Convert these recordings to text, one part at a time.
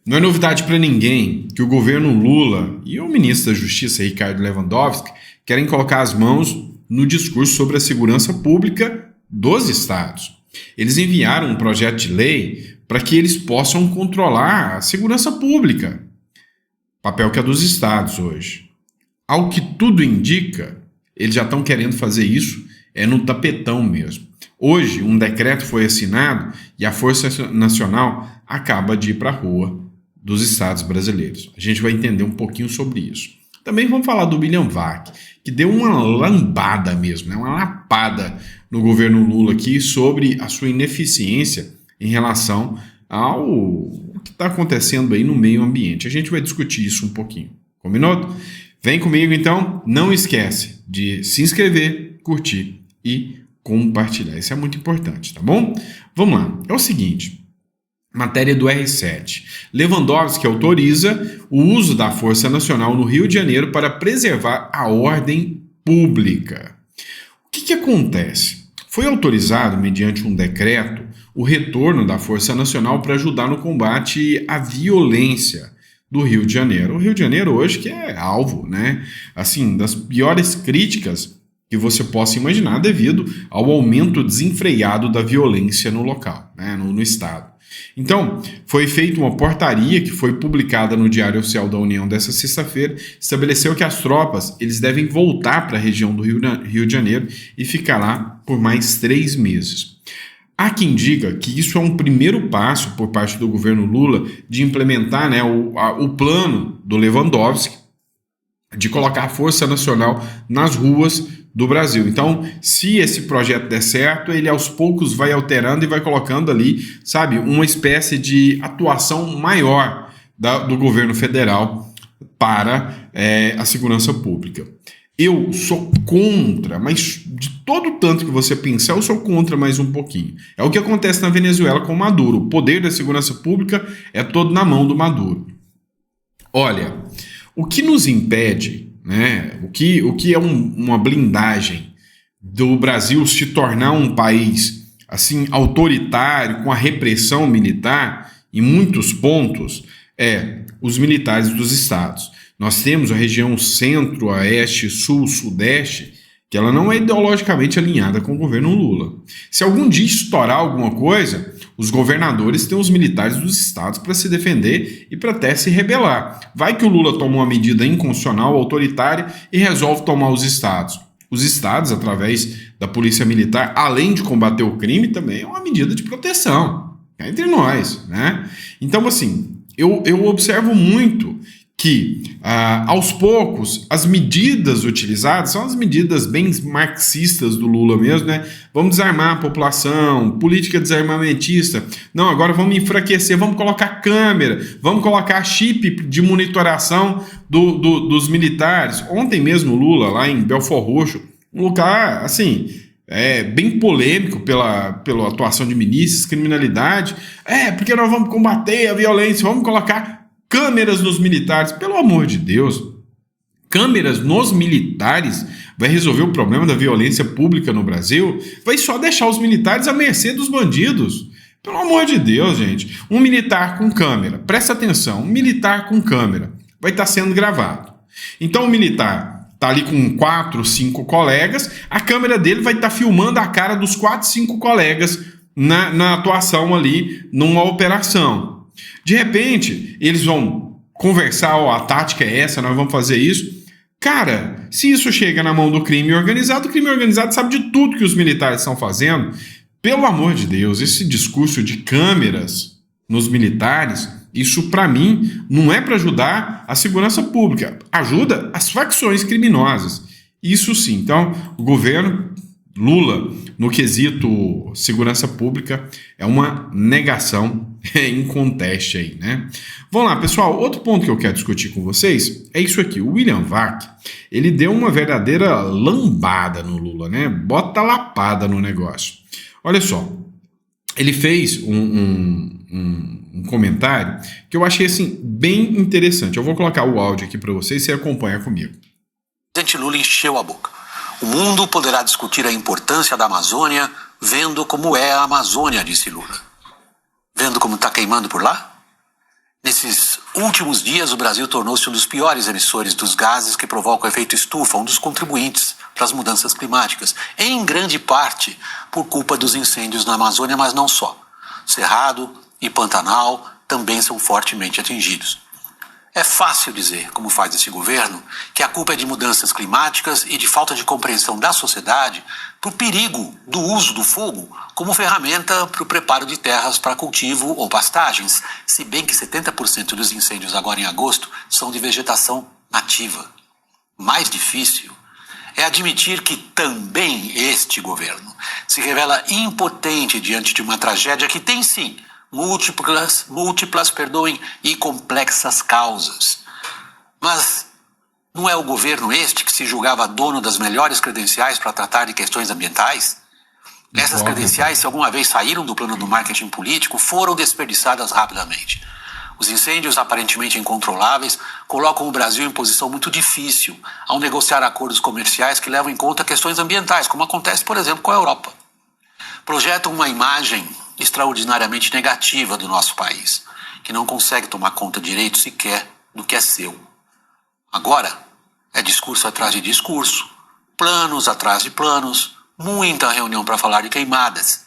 Não é novidade para ninguém que o governo Lula e o ministro da Justiça, Ricardo Lewandowski, querem colocar as mãos no discurso sobre a segurança pública dos estados. Eles enviaram um projeto de lei para que eles possam controlar a segurança pública, papel que é dos estados hoje. Ao que tudo indica, eles já estão querendo fazer isso no tapetão mesmo. Hoje, um decreto foi assinado e a Força Nacional acaba de ir para a rua dos estados brasileiros. A gente vai entender um pouquinho sobre isso. Também vamos falar do William Vac, que deu uma lambada mesmo, uma lapada no governo Lula aqui sobre a sua ineficiência em relação ao que está acontecendo aí no meio ambiente. A gente vai discutir isso um pouquinho. Combinou? Vem comigo então, não esquece de se inscrever, curtir e compartilhar. Isso é muito importante, tá bom? Vamos lá. É o seguinte, matéria do R7. Lewandowski autoriza o uso da Força Nacional no Rio de Janeiro para preservar a ordem pública. O que acontece? Foi autorizado, mediante um decreto, o retorno da Força Nacional para ajudar no combate à violência do Rio de Janeiro. O Rio de Janeiro hoje que é alvo, assim, das piores críticas que você possa imaginar devido ao aumento desenfreado da violência no local, no estado. Então, foi feita uma portaria que foi publicada no Diário Oficial da União dessa sexta-feira, estabeleceu que as tropas eles devem voltar para a região do Rio de Janeiro e ficar lá por mais 3 meses. Há quem diga que isso é um primeiro passo por parte do governo Lula de implementar o plano do Lewandowski de colocar a Força Nacional nas ruas do Brasil. Então, se esse projeto der certo, ele aos poucos vai alterando e vai colocando ali, uma espécie de atuação maior do governo federal para a segurança pública. Eu sou contra, mas de todo o tanto que você pensar, eu sou contra mais um pouquinho. É o que acontece na Venezuela com Maduro. O poder da segurança pública é todo na mão do Maduro. Olha, o que nos impede, o que é uma blindagem do Brasil se tornar um país assim autoritário, com a repressão militar, em muitos pontos, os militares dos estados. Nós temos a região centro, oeste, sul, sudeste, que ela não é ideologicamente alinhada com o governo Lula. Se algum dia estourar alguma coisa, os governadores têm os militares dos estados para se defender e para até se rebelar. Vai que o Lula toma uma medida inconstitucional, autoritária e resolve tomar os estados. Os estados, através da polícia militar, além de combater o crime, também é uma medida de proteção. É entre nós, Então, assim, eu observo muito que, aos poucos, as medidas utilizadas são as medidas bem marxistas do Lula mesmo, Vamos desarmar a população, política desarmamentista. Não, agora vamos enfraquecer, vamos colocar câmera, vamos colocar chip de monitoração dos militares. Ontem mesmo, Lula, lá em Belford Roxo, um lugar, assim, bem polêmico pela atuação de milícias, criminalidade. Porque nós vamos combater a violência, vamos colocar câmeras nos militares. Pelo amor de Deus, câmeras nos militares vai resolver o problema da violência pública no Brasil? Vai só deixar os militares à mercê dos bandidos. Pelo amor de Deus, gente. Um militar com câmera, presta atenção, um militar com câmera vai estar sendo gravado. Então o militar está ali com 4, 5 colegas, a câmera dele vai estar filmando a cara dos 4, 5 colegas na atuação ali numa operação. De repente, eles vão conversar, a tática é essa, nós vamos fazer isso. Cara, se isso chega na mão do crime organizado, o crime organizado sabe de tudo que os militares estão fazendo. Pelo amor de Deus, esse discurso de câmeras nos militares, isso para mim não é para ajudar a segurança pública, ajuda as facções criminosas. Isso sim, então o governo Lula, no quesito segurança pública, é uma negação inconteste aí, Vamos lá, pessoal, outro ponto que eu quero discutir com vocês é isso aqui. O William Vac, ele deu uma verdadeira lambada no Lula, Bota lapada no negócio. Olha só, ele fez um comentário que eu achei, assim, bem interessante. Eu vou colocar o áudio aqui para vocês, você acompanha comigo. O presidente Lula encheu a boca. O mundo poderá discutir a importância da Amazônia vendo como é a Amazônia, disse Lula. Vendo como está queimando por lá? Nesse Nesses últimos dias, o Brasil tornou-se um dos piores emissores dos gases que provocam o efeito estufa, um dos contribuintes para as mudanças climáticas, em grande parte por culpa dos incêndios na Amazônia, mas não só. Cerrado e Pantanal também são fortemente atingidos. É fácil dizer, como faz esse governo, que a culpa é de mudanças climáticas e de falta de compreensão da sociedade para o perigo do uso do fogo como ferramenta para o preparo de terras para cultivo ou pastagens, se bem que 70% dos incêndios agora em agosto são de vegetação nativa. Mais difícil é admitir que também este governo se revela impotente diante de uma tragédia que tem sim múltiplas, e complexas causas. Mas não é o governo este que se julgava dono das melhores credenciais para tratar de questões ambientais? Essas credenciais, se alguma vez saíram do plano do marketing político, foram desperdiçadas rapidamente. Os incêndios aparentemente incontroláveis colocam o Brasil em posição muito difícil ao negociar acordos comerciais que levam em conta questões ambientais, como acontece, por exemplo, com a Europa. Projetam uma imagem extraordinariamente negativa do nosso país, que não consegue tomar conta direito sequer do que é seu. Agora, é discurso atrás de discurso, planos atrás de planos, muita reunião para falar de queimadas.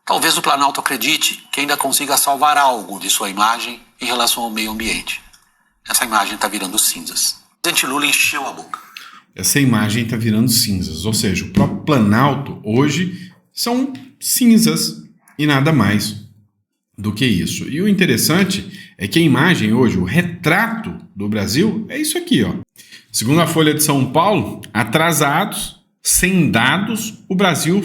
Talvez o Planalto acredite que ainda consiga salvar algo de sua imagem em relação ao meio ambiente. Essa imagem está virando cinzas. O presidente Lula encheu a boca. Essa imagem está virando cinzas, ou seja, o próprio Planalto hoje são cinzas e nada mais do que isso. E o interessante é que a imagem hoje, o retrato do Brasil, é isso aqui, ó. Segundo a Folha de São Paulo, atrasados, sem dados, o Brasil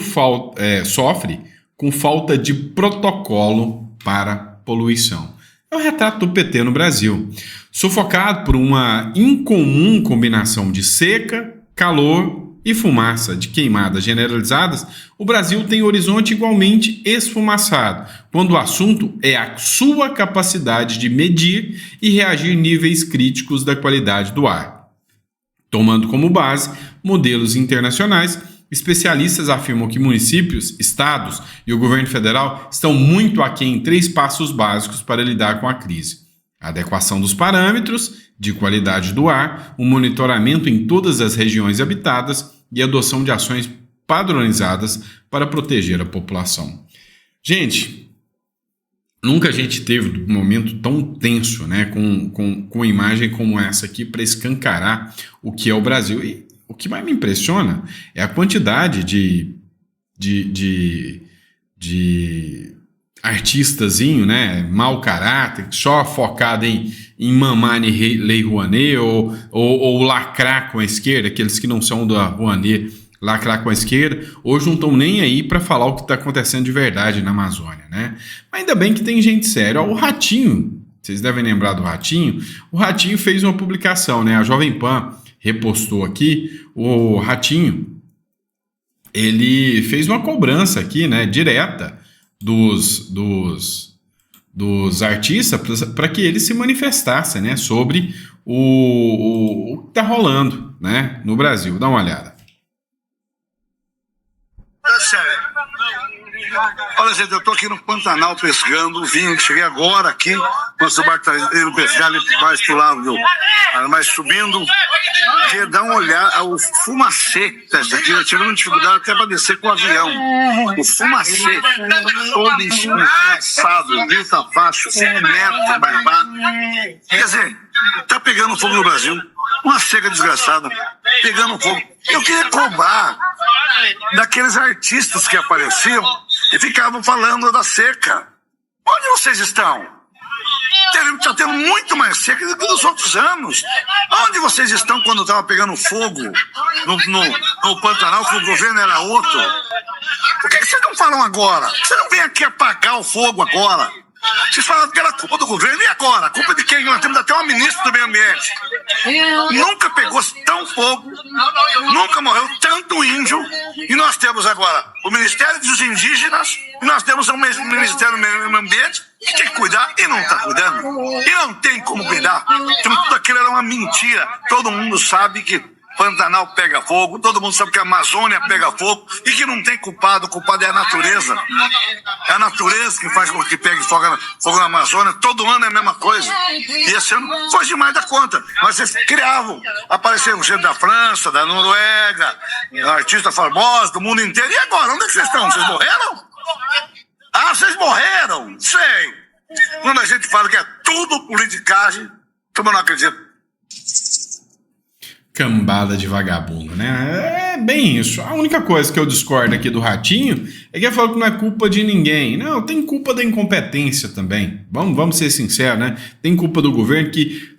sofre com falta de protocolo para poluição. É o retrato do PT no Brasil. Sufocado por uma incomum combinação de seca, calor e fumaça de queimadas generalizadas, o Brasil tem horizonte igualmente esfumaçado, quando o assunto é a sua capacidade de medir e reagir níveis críticos da qualidade do ar. Tomando como base modelos internacionais, especialistas afirmam que municípios, estados e o governo federal estão muito aquém em 3 passos básicos para lidar com a crise: a adequação dos parâmetros de qualidade do ar, o monitoramento em todas as regiões habitadas e a adoção de ações padronizadas para proteger a população. Gente, nunca a gente teve um momento tão tenso, né, com uma imagem como essa aqui para escancarar o que é o Brasil. E o que mais me impressiona é a quantidade de artistazinho, né, mau caráter, só focado em mamar Lei Rouanet ou lacrar com a esquerda, aqueles que não são da Rouanet, lacrar com a esquerda, hoje não estão nem aí para falar o que está acontecendo de verdade na Amazônia, né? Mas ainda bem que tem gente séria. O Ratinho, vocês devem lembrar do Ratinho, o Ratinho fez uma publicação, né? A Jovem Pan repostou aqui, o Ratinho, ele fez uma cobrança aqui, né, direta dos artistas para que eles se manifestassem, né, sobre o que está rolando, né, no Brasil. Dá uma olhada. Olha, gente, eu estou aqui no Pantanal pescando, cheguei agora aqui, nosso barco está indo pescar ali mais pro lado, mais subindo, queria dar uma olhada ao fumacê, tirando dificuldade até para descer com o avião, o fumacê, todo esfumaçado, o rio tá baixo, 5 metros, barbado, quer dizer, tá pegando fogo no Brasil, uma seca desgraçada, pegando fogo. Eu queria cobrar daqueles artistas que apareciam e ficavam falando da seca. Onde vocês estão? Está tendo muito mais seca do que nos outros anos. Onde vocês estão quando estava pegando fogo no Pantanal, que o governo era outro? Por que vocês não falam agora? Você não vem aqui apagar o fogo agora? Vocês falaram que era culpa do governo, e agora? A culpa de quem? Nós temos até uma ministra do meio ambiente. Nunca pegou tão fogo, nunca morreu tanto índio, e nós temos agora o Ministério dos Indígenas, e nós temos o Ministério do Meio Ambiente, que tem que cuidar e não está cuidando. E não tem como cuidar. Tudo aquilo era uma mentira. Todo mundo sabe que Pantanal pega fogo, todo mundo sabe que a Amazônia pega fogo e que não tem culpado, o culpado é a natureza. É a natureza que faz com que pegue fogo na Amazônia, todo ano é a mesma coisa. E esse ano foi demais da conta. Mas vocês criavam. Apareceram gente da França, da Noruega, artistas famosos do mundo inteiro. E agora? Onde é que vocês estão? Vocês morreram? Ah, vocês morreram? Sei. Quando a gente fala que é tudo politicagem, eu não acredito. Cambada de vagabundo, né? É bem isso. A única coisa que eu discordo aqui do Ratinho é que ele falou que não é culpa de ninguém. Não, tem culpa da incompetência também. Vamos ser sinceros, né? Tem culpa do governo que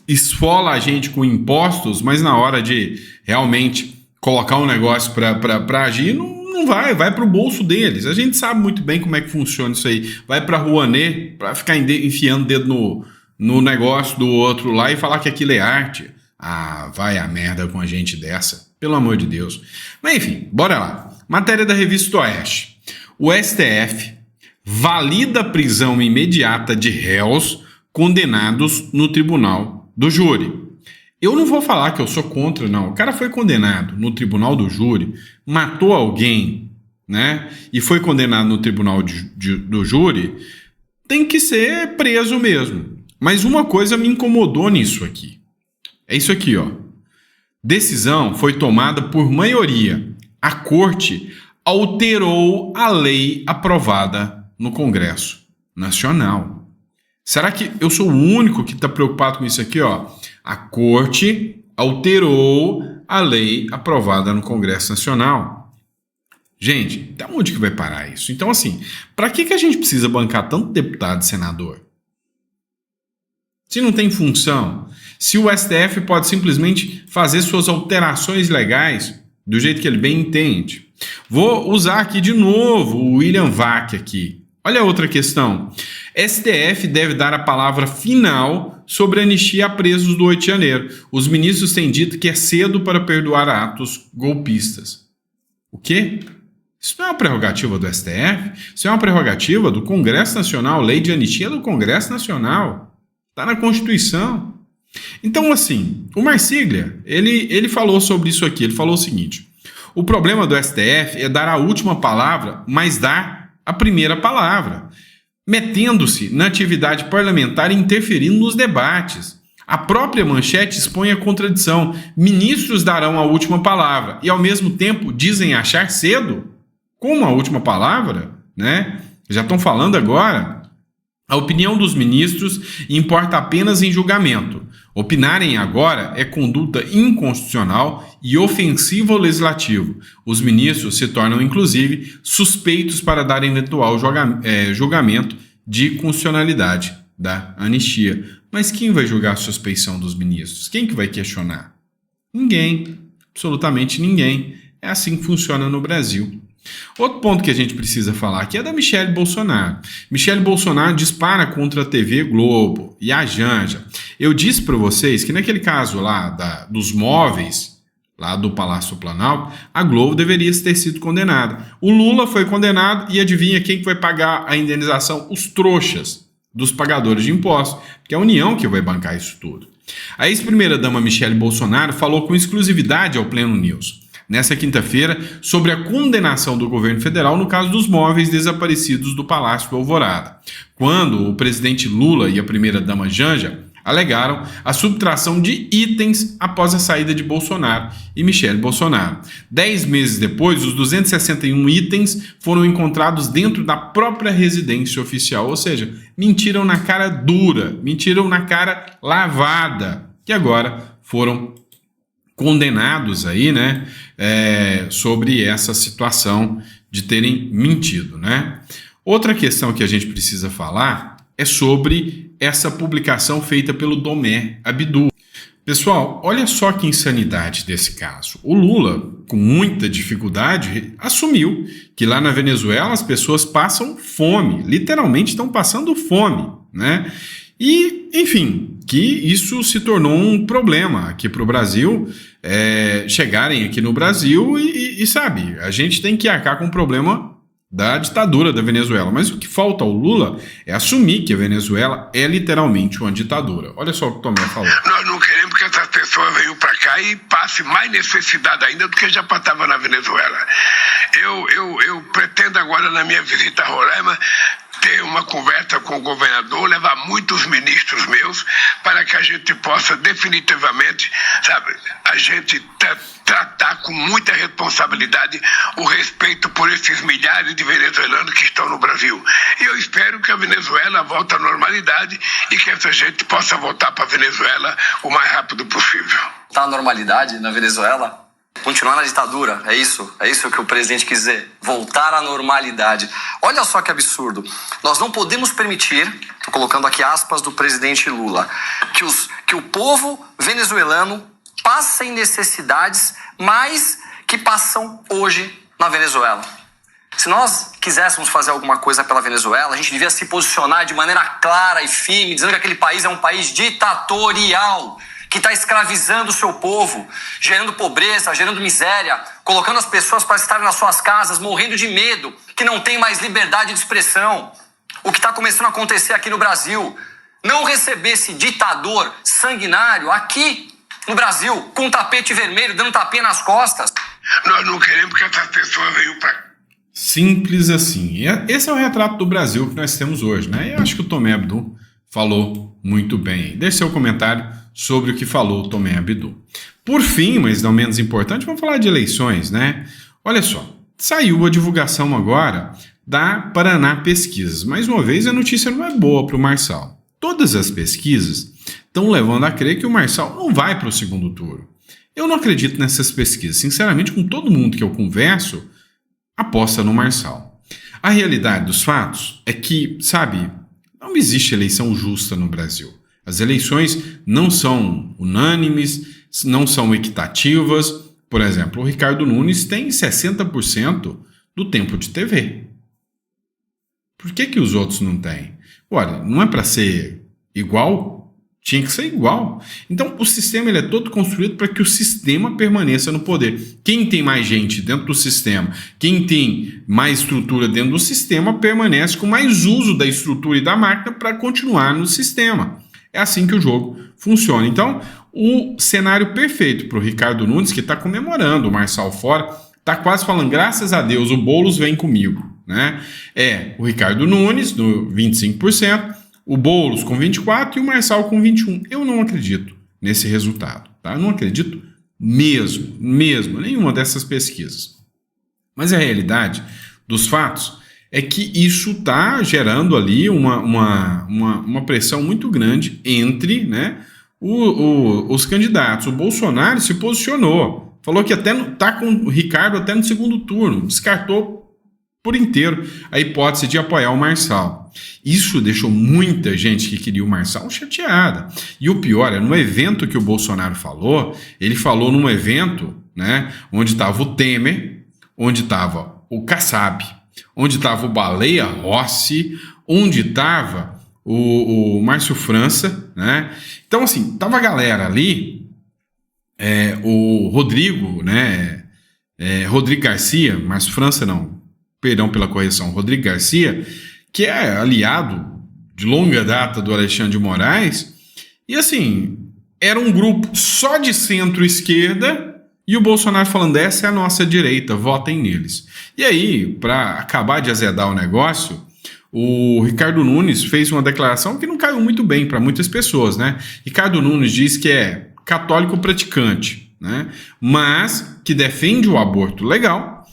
esfola a gente com impostos, mas na hora de realmente colocar um negócio para agir, não vai pro bolso deles. A gente sabe muito bem como é que funciona isso aí. Vai pra Rouanet para ficar enfiando o dedo no negócio do outro lá e falar que aquilo é arte. Ah, vai a merda com a gente dessa. Pelo amor de Deus. Mas enfim, bora lá. Matéria da Revista Oeste. O STF valida a prisão imediata de réus condenados no tribunal do júri. Eu não vou falar que eu sou contra, não. O cara foi condenado no tribunal do júri, matou alguém, né? E foi condenado no tribunal do júri, tem que ser preso mesmo. Mas uma coisa me incomodou nisso aqui. É isso aqui, ó. Decisão foi tomada por maioria. A Corte alterou a lei aprovada no Congresso Nacional. Será que eu sou o único que está preocupado com isso aqui, ó? A Corte alterou a lei aprovada no Congresso Nacional. Gente, até onde que vai parar isso? Então, assim, para que a gente precisa bancar tanto deputado e senador? Se não tem função, se o STF pode simplesmente fazer suas alterações legais do jeito que ele bem entende. Vou usar aqui de novo o William Vac aqui. Olha a outra questão. STF deve dar a palavra final sobre a anistia a presos do 8 de janeiro. Os ministros têm dito que é cedo para perdoar atos golpistas. O quê? Isso não é uma prerrogativa do STF? Isso é uma prerrogativa do Congresso Nacional. Lei de anistia é do Congresso Nacional. Está na Constituição. Então, assim, o Marsiglia, ele falou sobre isso aqui. Ele falou o seguinte: o problema do STF é dar a última palavra, mas dar a primeira palavra, metendo-se na atividade parlamentar e interferindo nos debates. A própria manchete expõe a contradição. Ministros darão a última palavra e, ao mesmo tempo, dizem achar cedo. Como a última palavra, né? Já estão falando agora. A opinião dos ministros importa apenas em julgamento. Opinarem agora é conduta inconstitucional e ofensiva ao legislativo. Os ministros se tornam, inclusive, suspeitos para dar eventual julgamento de constitucionalidade da anistia. Mas quem vai julgar a suspeição dos ministros? Quem que vai questionar? Ninguém. Absolutamente ninguém. É assim que funciona no Brasil. Outro ponto que a gente precisa falar aqui é da Michele Bolsonaro. Michele Bolsonaro dispara contra a TV Globo e a Janja. Eu disse para vocês que naquele caso lá dos móveis, lá do Palácio Planalto, a Globo deveria ter sido condenada. O Lula foi condenado e adivinha quem que vai pagar a indenização? Os trouxas dos pagadores de impostos, que é a União que vai bancar isso tudo. A ex-primeira-dama Michele Bolsonaro falou com exclusividade ao Pleno News nessa quinta-feira, sobre a condenação do governo federal no caso dos móveis desaparecidos do Palácio do Alvorada, quando o presidente Lula e a primeira-dama Janja alegaram a subtração de itens após a saída de Bolsonaro e Michele Bolsonaro. 10 meses depois, os 261 itens foram encontrados dentro da própria residência oficial, ou seja, mentiram na cara dura, mentiram na cara lavada, que agora foram condenados aí, né, sobre essa situação de terem mentido, né? Outra questão que a gente precisa falar é sobre essa publicação feita pelo Domé Abdu. Pessoal, olha só que insanidade desse caso. O Lula, com muita dificuldade, assumiu que lá na Venezuela as pessoas passam fome, literalmente estão passando fome, né? E, enfim, que isso se tornou um problema aqui para o Brasil, chegarem aqui no Brasil e sabe, a gente tem que arcar com o problema da ditadura da Venezuela. Mas o que falta ao Lula é assumir que a Venezuela é literalmente uma ditadura. Olha só o que o Tomé falou. Nós não queremos que essas pessoas venham para cá e passem mais necessidade ainda do que já passavam na Venezuela. Eu pretendo agora, na minha visita a Roraima, ter uma conversa com o governador, levar muitos ministros meus, para que a gente possa definitivamente, sabe, a gente tratar com muita responsabilidade o respeito por esses milhares de venezuelanos que estão no Brasil. E eu espero que a Venezuela volte à normalidade e que essa gente possa voltar para a Venezuela o mais rápido possível. Tá a normalidade na Venezuela? Continuar na ditadura, é isso? É isso que o presidente quis dizer? Voltar à normalidade. Olha só que absurdo. Nós não podemos permitir, estou colocando aqui aspas do presidente Lula, que o povo venezuelano passem necessidades mais que passam hoje na Venezuela. Se nós quiséssemos fazer alguma coisa pela Venezuela, a gente devia se posicionar de maneira clara e firme, dizendo que aquele país é um país ditatorial, que está escravizando o seu povo, gerando pobreza, gerando miséria, colocando as pessoas para estarem nas suas casas, morrendo de medo, que não tem mais liberdade de expressão. O que está começando a acontecer aqui no Brasil. Não receber esse ditador sanguinário aqui no Brasil, com um tapete vermelho, dando tapinha nas costas. Nós não queremos que essas pessoas venham para cá. Simples assim. Esse é o retrato do Brasil que nós temos hoje, né? E eu acho que o Tomé Abdu falou muito bem. Deixe seu comentário sobre o que falou o Tomé Abdu. Por fim, mas não menos importante, vamos falar de eleições, né? Olha só, saiu a divulgação agora da Paraná Pesquisas. Mais uma vez, a notícia não é boa para o Marçal. Todas as pesquisas estão levando a crer que o Marçal não vai para o segundo turno. Eu não acredito nessas pesquisas. Sinceramente, com todo mundo que eu converso, aposta no Marçal. A realidade dos fatos é que, sabe, não existe eleição justa no Brasil. As eleições não são unânimes, não são equitativas. Por exemplo, o Ricardo Nunes tem 60% do tempo de TV. Por que os outros não têm? Olha, não é para ser igual? Tinha que ser igual. Então, o sistema ele é todo construído para que o sistema permaneça no poder. Quem tem mais gente dentro do sistema, quem tem mais estrutura dentro do sistema, permanece com mais uso da estrutura e da máquina para continuar no sistema. É assim que o jogo funciona. Então, o cenário perfeito para o Ricardo Nunes, que está comemorando o Marçal fora, está quase falando, graças a Deus, o Boulos vem comigo, né? É o Ricardo Nunes, no 25%, o Boulos com 24% e o Marçal com 21%. Eu não acredito nesse resultado, tá? Eu não acredito mesmo, nenhuma dessas pesquisas. Mas a realidade dos fatos é que isso está gerando ali uma pressão muito grande entre, né, os candidatos. O Bolsonaro se posicionou, falou que até está com o Ricardo até no segundo turno, descartou por inteiro a hipótese de apoiar o Marçal. Isso deixou muita gente que queria o Marçal chateada. E o pior é, no evento que o Bolsonaro falou, ele falou num evento, né, onde estava o Temer, onde estava o Kassab, onde estava o Baleia Rossi, onde estava o Márcio França, né? Então, assim, tava a galera ali, o Rodrigo, né? Rodrigo Garcia, Márcio França não, perdão pela correção, Rodrigo Garcia, que é aliado de longa data do Alexandre de Moraes, e assim, era um grupo só de centro-esquerda, e o Bolsonaro falando, essa é a nossa direita, votem neles. E aí, para acabar de azedar o negócio, o Ricardo Nunes fez uma declaração que não caiu muito bem para muitas pessoas, né? Ricardo Nunes diz que é católico praticante, né? Mas que defende o aborto legal.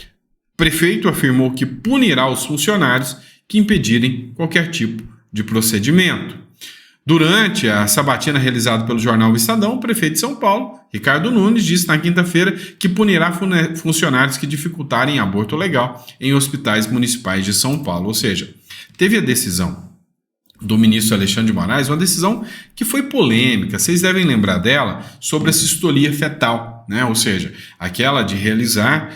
O prefeito afirmou que punirá os funcionários que impedirem qualquer tipo de procedimento. Durante a sabatina realizada pelo jornal O Estadão, o prefeito de São Paulo, Ricardo Nunes, disse na quinta-feira que punirá funcionários que dificultarem aborto legal em hospitais municipais de São Paulo. Ou seja, teve a decisão do ministro Alexandre de Moraes, uma decisão que foi polêmica, vocês devem lembrar dela, sobre a sistolia fetal, né? Ou seja, aquela de realizar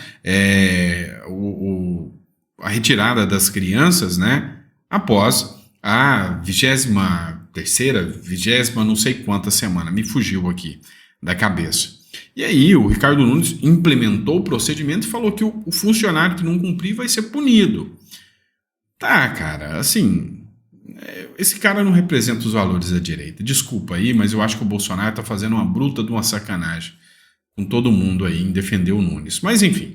a retirada das crianças, né, após a 23ª, não sei quanta semana, me fugiu aqui da cabeça. E aí o Ricardo Nunes implementou o procedimento e falou que o funcionário que não cumprir vai ser punido. Tá, cara, assim, esse cara não representa os valores da direita. Desculpa aí, mas eu acho que o Bolsonaro tá fazendo uma bruta de uma sacanagem com todo mundo aí em defender o Nunes. Mas enfim,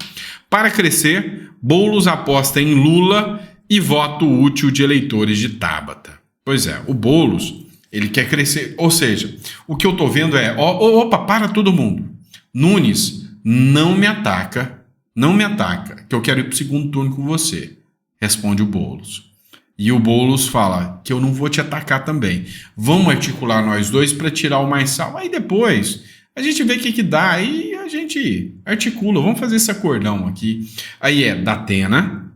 para crescer, Boulos aposta em Lula e voto útil de eleitores de Tabata. Pois é, o Boulos, ele quer crescer, ou seja, o que eu tô vendo é, opa, para todo mundo. Nunes, não me ataca, que eu quero ir pro segundo turno com você, responde o Boulos. E o Boulos fala que eu não vou te atacar também. Vamos articular nós dois para tirar o Marçal. Aí depois a gente vê o que dá. Aí a gente articula. Vamos fazer esse acordão aqui. Aí é Datena,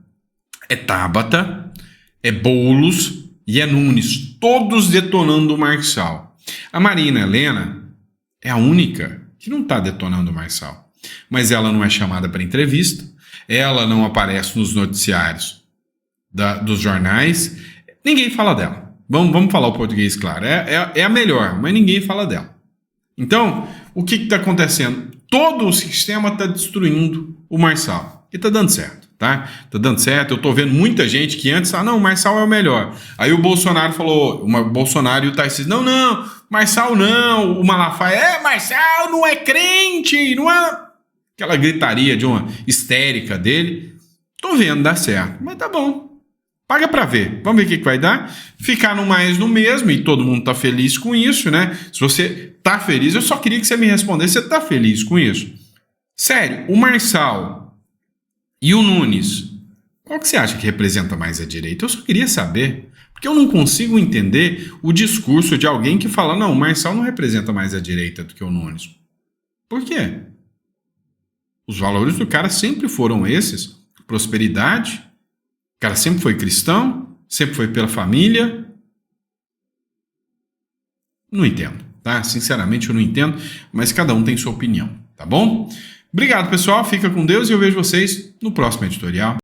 é Tabata, é Boulos e é Nunes. Todos detonando o Marçal. A Marina Helena é a única que não está detonando o Marçal. Mas ela não é chamada para entrevista. Ela não aparece nos noticiários dos jornais, ninguém fala dela. Vamos falar o português claro. É a melhor, mas ninguém fala dela. Então, o que está acontecendo? Todo o sistema está destruindo o Marçal. E está dando certo, tá? Está dando certo. Eu estou vendo muita gente que antes não, o Marçal é o melhor. Aí o Bolsonaro falou, o Bolsonaro e o Tarcísio, não, Marçal não. O Malafaia, Marçal não é crente, não é... Aquela gritaria de uma histérica dele. Tô vendo, dá certo. Mas tá bom. Paga pra ver. Vamos ver o que vai dar. Ficar no mais no mesmo e todo mundo tá feliz com isso, né? Se você tá feliz, eu só queria que você me respondesse. Você tá feliz com isso? Sério, o Marçal e o Nunes, qual que você acha que representa mais a direita? Eu só queria saber. Porque eu não consigo entender o discurso de alguém que fala, não, o Marçal não representa mais a direita do que o Nunes. Por quê? Os valores do cara sempre foram esses. Prosperidade. O cara sempre foi cristão, sempre foi pela família. Não entendo, tá? Sinceramente eu não entendo, mas cada um tem sua opinião, tá bom? Obrigado, pessoal. Fica com Deus e eu vejo vocês no próximo editorial.